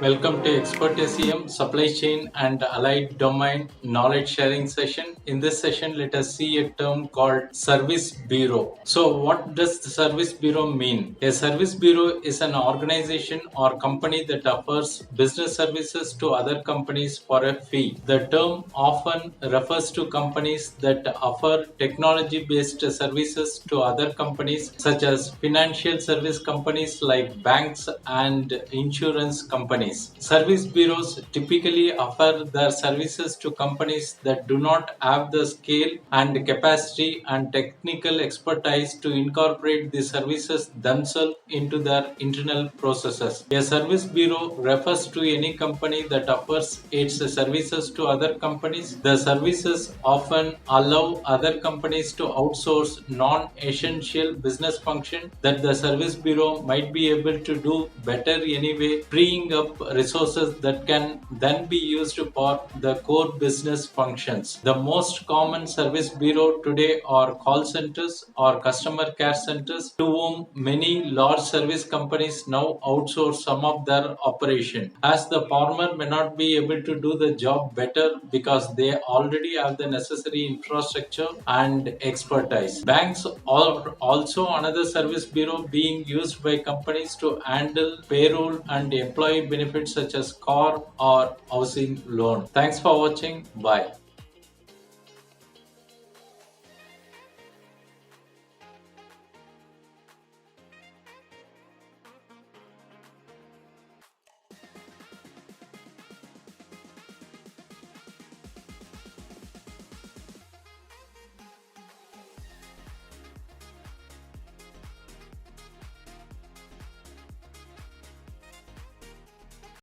Welcome to Expert SEM Supply Chain and Allied Domain Knowledge Sharing session. In this session, let us see a term called Service Bureau. So, what does the Service Bureau mean? A Service Bureau is an organization or company that offers business services to other companies for a fee. The term often refers to companies that offer technology-based services to other companies such as financial service companies like banks and insurance companies. Service bureaus typically offer their services to companies that do not have the scale and capacity and technical expertise to incorporate the services themselves into their internal processes. A service bureau refers to any company that offers its services to other companies. The services often allow other companies to outsource non-essential business function that the service bureau might be able to do better anyway, freeing up resources that can then be used for the core business functions. The most common service bureau today are call centers or customer care centers, to whom many large service companies now outsource some of their operation, as the former may not be able to do the job better because they already have the necessary infrastructure and expertise. Banks are also another service bureau being used by companies to handle payroll and employee benefits such as car or housing loan. Thanks for watching. Bye.